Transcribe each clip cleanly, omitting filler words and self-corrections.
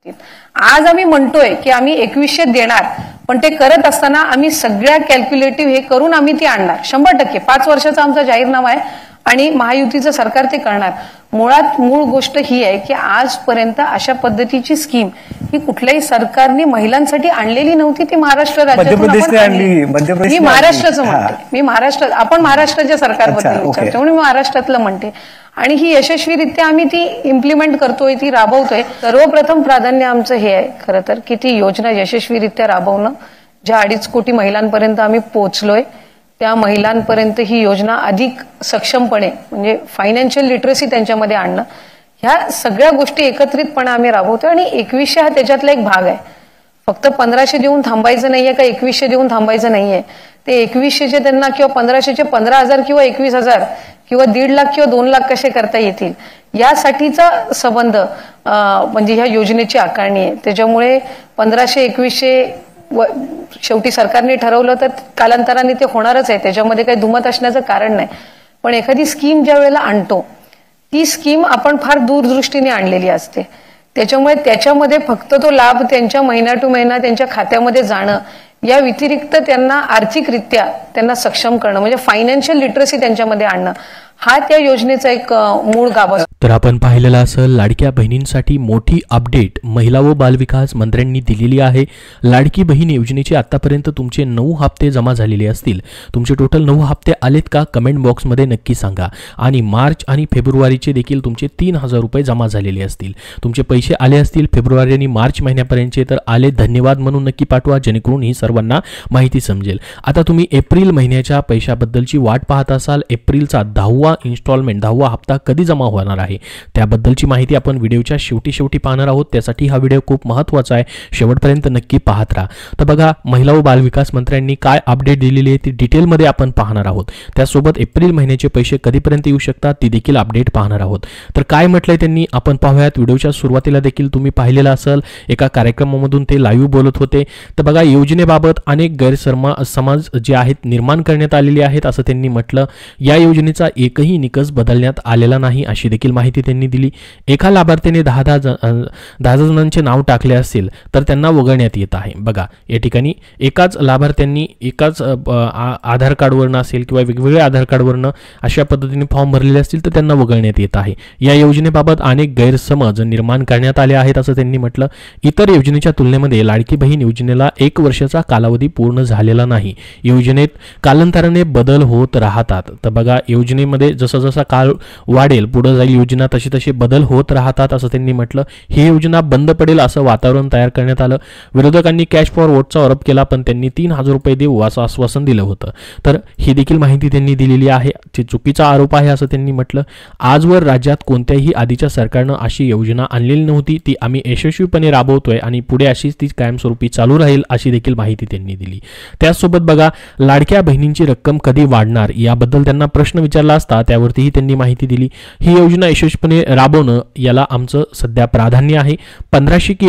आज आम्ही म्हणतोय की आम्ही 2100 देणार, पण ते करत असताना आम्ही सगळ्या कॅल्क्युलेटिव्ह हे करून आम्ही ती आणणार 100%. 5 वर्षाचा आमचा जाहीरनामा आहे आणि महायुतीचं सरकार ते करणार. मुळात मूळ गोष्ट ही आहे की आजपर्यंत अशा पद्धतीची स्कीम ही कुठल्याही सरकारने महिलांसाठी आणलेली नव्हती. ती महाराष्ट्र राज्यातून आणली. मी महाराष्ट्राचं म्हणते, मी महाराष्ट्र, आपण महाराष्ट्राच्या सरकारबद्दल विचारतो म्हणून मी महाराष्ट्रातलं म्हणते. आणि ही यशस्वीरित्या आम्ही ती इम्प्लिमेंट करतोय, ती राबवतोय. सर्वप्रथम प्राधान्य आमचं हे आहे खरं तर की ती योजना यशस्वीरित्या राबवणं. ज्या 2.5 कोटी महिलांपर्यंत आम्ही पोहोचलोय त्या महिलांपर्यंत ही योजना अधिक सक्षमपणे म्हणजे फायनान्शियल लिटरसी त्यांच्यामध्ये आणणं, ह्या सगळ्या गोष्टी एकत्रितपणे आम्ही राबवतोय. आणि 2100 हा त्याच्यातला एक भाग आहे. फक्त 1500 देऊन थांबायचं नाहीये का 2100 देऊन थांबायचं नाहीये. ते 2100चे त्यांना किंवा 1500चे 15,000 किंवा 21,000 किंवा 1.5 लाख किंवा 2 लाख कसे करता येतील यासाठीचा संबंध म्हणजे ह्या योजनेची आकारणी आहे. त्याच्यामुळे 1500 2100 शेवटी सरकारने ठरवलं तर कालांतराने ते होणारच आहे, त्याच्यामध्ये काही दुमत असण्याचं कारण नाही. पण एखादी स्कीम ज्या वेळेला आणतो ती स्कीम आपण फार दूरदृष्टीने आणलेली असते. त्याच्यामुळे त्याच्यामध्ये फक्त तो लाभ त्यांच्या महिना टू महिना त्यांच्या खात्यामध्ये जाणं या व्यतिरिक्त त्यांना आर्थिकरित्या त्यांना सक्षम करणं म्हणजे फायनान्शियल लिटरसी त्यांच्यामध्ये आणणं हा त्या योजनेचा एक मूळ गाभा. तर आपण पाहिलेलं असं लाडक्या बहिणींसाठी मोठी अपडेट महिला व बालविकास मंत्र्यांनी दिलेली आहे. लाडकी बहीण योजनेचे आतापर्यंत तुमचे 9 हप्ते जमा झालेले असतील. तुमचे टोटल 9 हप्ते आलेत का कमेंट बॉक्समध्ये नक्की सांगा. आणि मार्च आणि फेब्रुवारीचे देखील तुमचे 3,000 रुपये जमा झालेले असतील. तुमचे पैसे आले असतील फेब्रुवारी आणि मार्च महिन्यापर्यंतचे तर आले धन्यवाद म्हणून नक्की पाठवा, जेणेकरून ही सर्वांना माहिती समजेल. आता तुम्ही एप्रिल महिन्याच्या पैशाबद्दलची वाट पाहत असाल. एप्रिलचा 10वा इन्स्टॉलमेंट 10वा हप्ता कधी जमा होणार आहे त्याबद्दलची माहिती आपण व्हिडिओच्या शेवटी पाहणार आहोत. त्यासाठी हा व्हिडिओ खूप महत्त्वाचा आहे, शेवटपर्यंत नक्की पाहत राहा. तर बघा महिला व बालविकास मंत्र्यांनी काय अपडेट दिलेली आहे ती डिटेलमध्ये आपण पाहणार आहोत. त्यासोबत एप्रिल महिन्याचे पैसे कधीपर्यंत येऊ शकतात ती देखील अपडेट पाहणार आहोत. तर काय म्हटलंय त्यांनी आपण पाहूयात. व्हिडिओच्या सुरुवातीला देखील तुम्ही पाहिलेलं असेल, एका कार्यक्रमामधून ते लाईव्ह बोलत होते. तर बघा योजनेबाबत अनेक गैरसमज जे आहेत निर्माण करण्यात आलेले आहेत असं त्यांनी म्हटलं. या योजनेचा एकही निकष बदलण्यात आलेला नाही अशी देखील माहिती त्यांनी दिली. एका लाभार्थीने 10 जणांचे नाव टाकले असेल तर त्यांना वगळण्यात येत आहे. बघा या ठिकाणी एकाच लाभार्थ्यांनी एकाच आधार कार्डवरनं असेल किंवा वेगवेगळ्या आधार कार्डवरनं अशा पद्धतीने फॉर्म भरलेले असतील तर त्यांना वगळण्यात येत आहे. या योजनेबाबत अनेक गैरसमज निर्माण करण्यात आले आहेत असं त्यांनी म्हटलं. इतर योजनेच्या तुलनेमध्ये लाडकी बहीण योजनेला 1 वर्षाचा कालावधी पूर्ण झालेला नाही. योजनेत कालांतराने बदल होत राहतात. तर बघा योजनेमध्ये जसा जसा काळ वाढेल पुढे जाईल योजना तशी बदल होत राहतात असं त्यांनी म्हटलं. ही योजना बंद पडेल असं वातावरण तयार करण्यात आलं. विरोधकांनी कॅश फॉर वोटचा आरोप केला पण त्यांनी 3,000 रुपये देऊ असं आश्वासन दिलं होतं. तर ही देखील माहिती त्यांनी दिलेली आहे. ते चुकीचा आरोप आहे असं त्यांनी म्हटलं. आजवर राज्यात कोणत्याही आधीच्या सरकारनं अशी योजना आणलेली नव्हती. ती आम्ही यशस्वीपणे राबवतोय आणि पुढे अशीच ती कायमस्वरूपी चालू राहील अशी देखील माहिती त्यांनी दिली. त्याचसोबत बघा लाडक्या बहिणींची रक्कम कधी वाढणार याबद्दल त्यांना प्रश्न विचारला असता त्यावरतीही त्यांनी माहिती दिली. ही योजना यशस्वीपणे राबवणं याला आमचं सध्या प्राधान्य आहे. 1500 की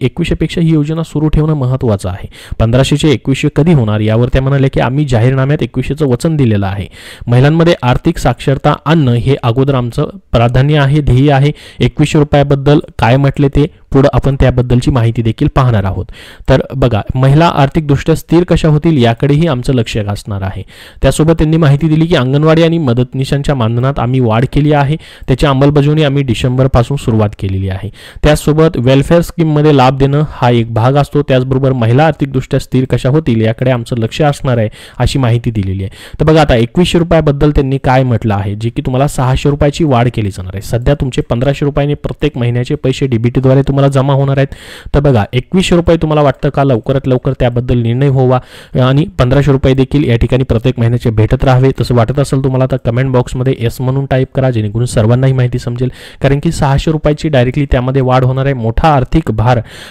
2100 पेक्षा ही योजना सुरू ठेवणं महत्त्वाचं आहे. 1500चे 2100 कधी होणार यावर त्या म्हणाले की आम्ही जाहीरनाम्यात 2100चं वचन दिलेलं आहे. महिलांमध्ये आर्थिक साक्षरता आणणं हे अगोदर आमचं प्राधान्य आहे, ध्येय आहे. 2100 रुपयाबद्दल काय म्हटले ते पुढे आपण त्याबद्दलची माहिती देखील पाहणार आहोत. तर बघा महिला आर्थिकदृष्ट्या स्थिर कशा होतील याकडेही आमचं लक्ष असणार आहे. त्यासोबत त्यांनी माहिती दिली की अंगणवाडी आणि मदतनीसांच्या मानधनात आम्ही वाढ केली आहे. त्याची अंमलबजावणी आम्ही डिसेंबरपासून सुरुवात केलेली आहे. त्याचसोबत वेलफेअर स्कीममध्ये लाभ देणं हा एक भाग असतो. त्याचबरोबर महिला आर्थिकदृष्ट्या स्थिर कशा होतील याकडे आमचं लक्ष असणार आहे अशी माहिती दिलेली आहे. तर बघा आता 2100 रुपयाबद्दल त्यांनी काय म्हटलं आहे जे की तुम्हाला 600 रुपयाची वाढ केली जाणार आहे. सध्या तुमचे 1500 रुपयाने प्रत्येक महिन्याचे पैसे डीबीटीद्वारे तुम्हाला जमा होणार आहेत. तर बघा 2100 रुपये तुम्हाला वाटतं का लवकरात लवकर त्याबद्दल निर्णय व्हावा आणि 1500 रुपये देखील या ठिकाणी प्रत्येक महिन्याचे भेटत राहावे तसं वाटत असेल तुम्हाला तर कमेंट बॉक्समध्ये येस म्हणून टाईप करा, जेणेकरून सर्वांनाही माहिती समजेल. कारण की 600 रुपयाची डायरेक्टली त्यामध्ये वाढ होणार आहे. मोठा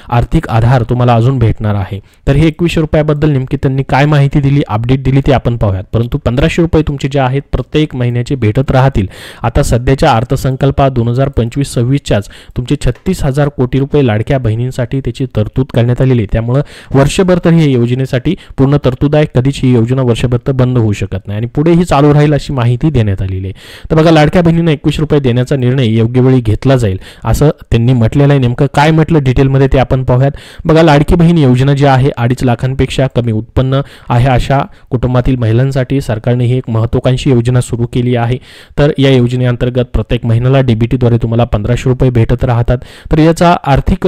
आर्थिक आधार तुम्हाला अजून भेटणार आहे. तर हे 2100 रुपयाबद्दल नेमकी त्यांनी काय माहिती दिली, अपडेट दिली ते आपण पाहूयात. परंतु 1500 रुपये तुमचे जे आहेत प्रत्येक महिन्याचे भेटत राहतील. आता सध्याच्या अर्थसंकल्पात 2025-26च्याच तुमचे 36,000 कोटी कोटी रुपये लाडक्या बहिणींसाठी त्याची तरतूद करण्यात आलेली आहे. त्यामुळे वर्षभर तर ही योजनेसाठी पूर्ण तरतूद आहे. कधीच ही योजना वर्षभर तर बंद होऊ शकत नाही आणि पुढेही चालू राहील अशी माहिती देण्यात आलेली आहे. तर बघा, लाडक्या बहिणींना 21 रुपये देण्याचा निर्णय योग्य वेळी घेतला जाईल असं त्यांनी म्हटलेलं आहे. नेमकं काय म्हटलं डिटेलमध्ये ते आपण पाहूयात. बघा, लाडकी बहीण योजना जी आहे 2.5 लाखांपेक्षा कमी उत्पन्न आहे अशा कुटुंबातील महिलांसाठी सरकारने ही एक महत्त्वाकांक्षी योजना सुरू केली आहे. तर या योजनेअंतर्गत प्रत्येक महिन्याला डीबीटीद्वारे तुम्हाला 1500 रुपये भेटत राहतात. तर याचा आर्थिक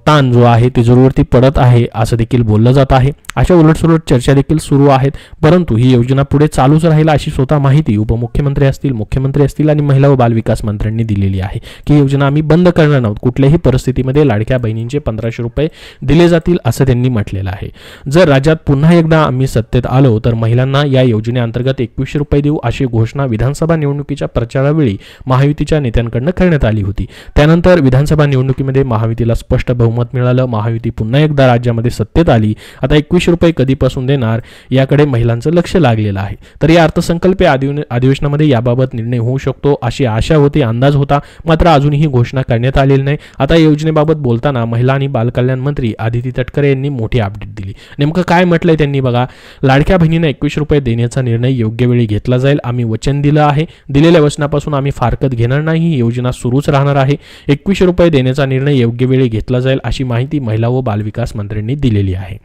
ताण जो आहे तिजोरीवरती पडत आहे असं देखील बोललं जात आहे. अशा उलटसुलट चर्चा देखील सुरू आहेत. परंतु ही योजना पुढे चालूच राहील अशी स्वतः माहिती उपमुख्यमंत्री असतील, मुख्यमंत्री असतील आणि महिला व बालविकास मंत्र्यांनी दिलेली आहे की योजना आम्ही बंद करणार नाहीत. कुठल्याही परिस्थितीमध्ये लाडक्या बहिणींचे 1500 रुपये दिले जातील असं त्यांनी म्हटलेलं आहे. जर राज्यात पुन्हा एकदा आम्ही सत्तेत आलो तर महिलांना या योजनेअंतर्गत 2100 रुपये देऊ अशी घोषणा विधानसभा निवडणुकीच्या प्रचारावेळी महायुतीच्या नेत्यांकडून करण्यात आली होती. त्यानंतर विधानसभा निवडणुकीमध्ये महायुतीला स्पष्ट बहुमत मिळालं. महायुती पुन्हा एकदा राज्यामध्ये सत्तेत आली. आता 2100 रुपये कधीपासून देणार याकडे महिलांचं लक्ष लागलेलं आहे. तर या अर्थसंकल्पीय अधिवेशनामध्ये याबाबत निर्णय होऊ शकतो अशी आशा होती, अंदाज होता. मात्र अजूनही घोषणा करण्यात आलेली नाही. आता या योजनेबाबत बोलताना महिला आणि बालकल्याण मंत्री आदिती तटकरे यांनी मोठी अपडेट दिली. नेमकं काय म्हटलंय त्यांनी बघा, लाडक्या बहिणींना 21 रुपये देण्याचा निर्णय योग्य वेळी घेतला जाईल. आम्ही वचन दिलं आहे. दिलेल्या वचनापासून आम्ही फारकत घेणार नाही. ही योजना सुरूच राहणार आहे. 2100 रुपये देण्याचा निर्णय योग्य वेळी घेतला जाईल अशी माहिती महिला व बालविकास मंत्र्यांनी दिलेली आहे.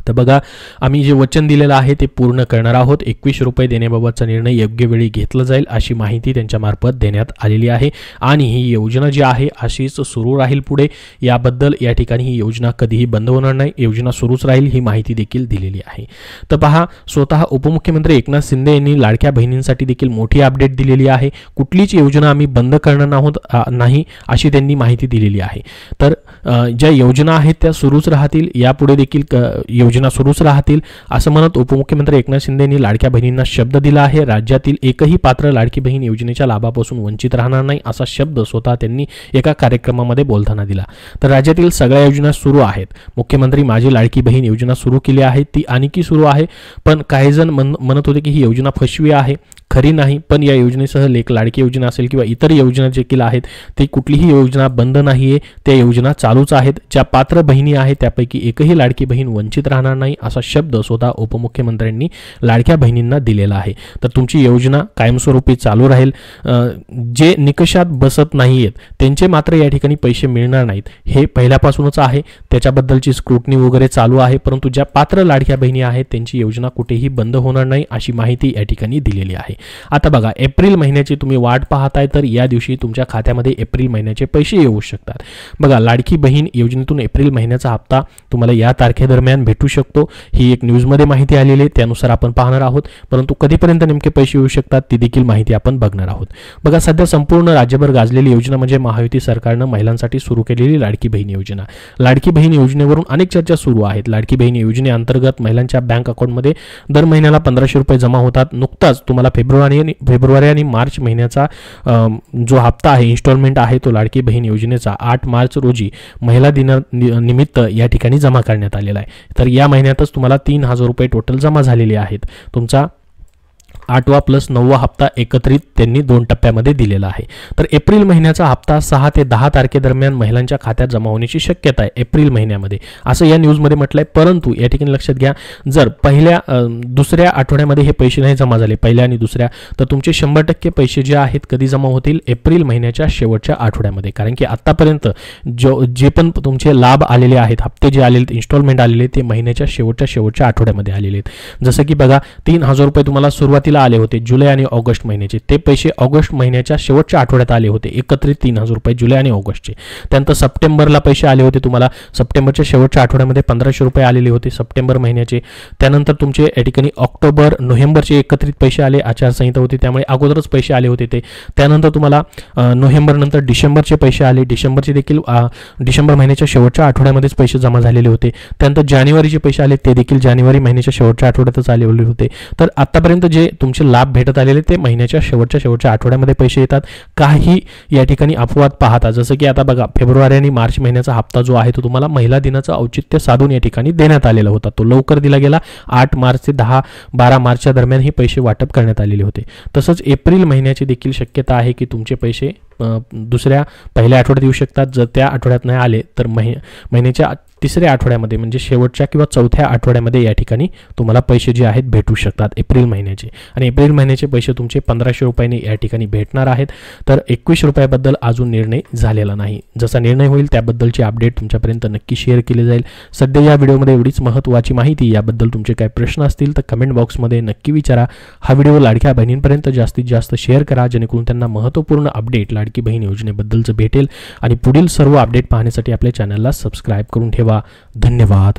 तर बघा, आम्ही जे वचन दिलेलं आहे ते पूर्ण करणार आहोत. 2100 रुपये देण्याबाबतचा निर्णय योग्य वेळी घेतला जाईल अशी माहिती त्यांच्यामार्फत देण्यात आलेली आहे आणि ही योजना जी आहे अशीच सुरू राहील पुढे. याबद्दल या ठिकाणी ही योजना कधीही बंद होणार नाही, योजना सुरूच राहील ही माहिती देखील दिलेली आहे. तर पहा, स्वतः उपमुख्यमंत्री एकनाथ शिंदे यांनी लाडक्या बहिणींसाठी देखील मोठी अपडेट दिलेली आहे. कुठलीच योजना आम्ही बंद करणार नाही अशी त्यांनी माहिती दिलेली आहे. तर ज्या योजना आहेत त्या सुरूच राहतील, यापुढे देखील योजना सुरूच राहतील असं म्हणत उपमुख्यमंत्री एकनाथ शिंदे यांनी लाडक्या बहिणींना शब्द दिला आहे. राज्यातील एकही पात्र लाडकी बहीण योजनेच्या लाभापासून वंचित राहणार नाही असा शब्द स्वतः त्यांनी एका कार्यक्रमामध्ये बोलताना दिला. तर राज्यातील सगळ्या योजना सुरू आहेत. मुख्यमंत्री माझी लाडकी बहीण योजना सुरू केली आहे, ती आणखी सुरू आहे. पण काही जण म्हणत होते की ही योजना फसवी आहे, खरी नाही. पण या योजनेसह लेक लाडकी योजना असेल किंवा इतर योजना देखील आहेत ती कुठलीही योजना बंद नाहीये, त्या योजना चालूच आहेत. ज्या पात्र बहिणी आहेत त्यापैकी एकही लाडकी बहीण वंचित राहणार नाही असा शब्द स्वतः उपमुख्यमंत्र्यांनी लाडक्या बहिणींना दिलेला आहे. तर तुमची योजना कायमस्वरूपी चालू राहील. जे निकषात बसत नाहीयेत त्यांचे मात्र या ठिकाणी पैसे मिळणार नाहीत हे पहिल्यापासूनच आहे. त्याच्याबद्दलची स्क्रुटनी वगैरे चालू आहे. परंतु ज्या पात्र लाडक्या बहिणी आहेत त्यांची योजना कुठेही बंद होणार नाही अशी माहिती या ठिकाणी दिलेली आहे. आता बघा, एप्रिल महिन्याची तुम्ही वाट पाहताय तर या दिवशी तुमच्या खात्यामध्ये एप्रिल महिन्याचे पैसे येऊ शकतात. बघा, लाडकी बहीण योजनेतून एप्रिल महिन्याचा हप्ता तुम्हाला या तारखेदरम्यान भेटू शकतो. ही एक न्यूजमध्ये माहिती आलेली आहे, त्यानुसार आपण पाहणार आहोत. परंतु कधीपर्यंत नेमके पैसे येऊ शकतात ती देखील माहिती आपण बघणार आहोत. बघा, सध्या संपूर्ण राज्यभर गाजलेली योजना म्हणजे महायुती सरकारनं महिलांसाठी सुरू केलेली लाडकी बहीण योजना. लाडकी बहीण योजनेवरून अनेक चर्चा सुरू आहेत. लाडकी बहीण योजनेअंतर्गत महिलांच्या बँक अकाउंटमध्ये दर महिन्याला 1500 रुपये जमा होतात. नुकताच तुम्हाला फेब्रुवारी आणि मार्च महिन्याचा जो हप्ता आहे, इन्स्टॉलमेंट आहे, तो लाडकी बहीण योजनेचा 8 मार्च रोजी महिला दिनानिमित्त या ठिकाणी जमा करण्यात आलेला आहे. तर या महिन्यातच तुम्हाला 3000 रुपये टोटल जमा झालेले आहेत. तुमचा 8वा प्लस 9वा हप्ता एकत्रित त्यांनी 2 टप्प्यामध्ये दिलेला आहे. तर एप्रिल महिन्याचा हप्ता 6 ते 10 तारखेदरम्यान महिलांच्या खात्यात जमा होण्याची शक्यता आहे एप्रिल महिन्यामध्ये, असं या न्यूजमध्ये म्हटलंय. परंतु या ठिकाणी लक्षात घ्या, जर दुसऱ्या आठवड्यामध्ये हे पैसे नाही जमा झाले, पहिल्या आणि दुसऱ्या, तर तुमचे 100% पैसे जे आहेत कधी जमा होतील? एप्रिल महिन्याच्या शेवटच्या आठवड्यामध्ये. कारण की आतापर्यंत जे पण तुमचे लाभ आलेले आहेत, हप्ते जे आलेले, इन्स्टॉलमेंट आलेले, ते महिन्याच्या शेवटच्या आठवड्यामध्ये आलेले आहेत. जसं की बघा, 3000 रुपये तुम्हाला सुरुवातीला आले होते जुलै आणि ऑगस्ट महिन्याचे, ते पैसे ऑगस्ट महिन्याच्या शेवटच्या आठवड्यात आले होते, एकत्रित 3000 रुपये जुलै आणि ऑगस्टचे. त्यानंतर सप्टेंबरला पैसे आले होते तुम्हाला, सप्टेंबरच्या शेवटच्या आठवड्यामध्ये 1500 रुपये आलेले होते सप्टेंबर महिन्याचे. त्यानंतर तुमचे या ठिकाणी ऑक्टोबर नोव्हेंबरचे एकत्रित पैसे आले, आचारसंहिता होती त्यामुळे अगोदरच पैसे आले होते ते. त्यानंतर तुम्हाला नोव्हेंबर नंतर डिसेंबरचे पैसे आले, डिसेंबरचे देखील डिसेंबर महिन्याच्या शेवटच्या आठवड्यामध्येच पैसे जमा झालेले होते. त्यानंतर जानेवारीचे पैसे आले, ते देखील जानेवारी महिन्याच्या शेवटच्या आठवड्यातच आलेले होते. तर आतापर्यंत जे तुमचे लाभ भेटत आलेले ते महिन्याच्या शेवटच्या आठवड्यामध्ये पैसे येतात. काही या ठिकाणी अपवाद पाहता, जसं की आता बघा, फेब्रुवारी आणि मार्च महिन्याचा हप्ता जो आहे तो तुम्हाला महिला दिनाचं औचित्य साधून या ठिकाणी देण्यात आलेला होता, तो लवकर दिला गेला. 8 मार्च ते 12 मार्चच्या दरम्यान हे पैसे वाटप करण्यात आलेले होते. तसंच एप्रिल महिन्याची देखील शक्यता आहे की तुमचे पैसे दुसऱ्या पहिल्या आठवड्यात येऊ शकतात. जर त्या आठवड्यात नाही आले तर महिन्याच्या तिसऱ्या आठवड्यामध्ये म्हणजे शेवटच्या किंवा चौथ्या आठवड्यामध्ये या ठिकाणी तुम्हाला पैसे जे आहेत भेटू शकतात एप्रिल महिन्याचे. आणि एप्रिल महिन्याचे पैसे तुमचे 1500 रुपयांनी या ठिकाणी भेटणार आहेत. तर 21 रुपयाबद्दल अजून निर्णय झालेला नाही. जसा निर्णय होईल त्याबद्दलची अपडेट तुमच्यापर्यंत नक्की शेअर केली जाईल. सध्या या व्हिडिओमध्ये एवढीच महत्त्वाची माहिती. याबद्दल तुमचे काही प्रश्न असतील तर कमेंट बॉक्समध्ये नक्की विचारा. हा व्हिडिओ लाडक्या बहिणींपर्यंत जास्तीत जास्त शेअर करा, जेणेकरून त्यांना महत्त्वपूर्ण अपडेट लाडकी बहीण योजनेबद्दलचं भेटेल. आणि पुढील सर्व अपडेट पाहण्यासाठी आपल्या चॅनलला सबस्क्राईब करून ठेवा. धन्यवाद.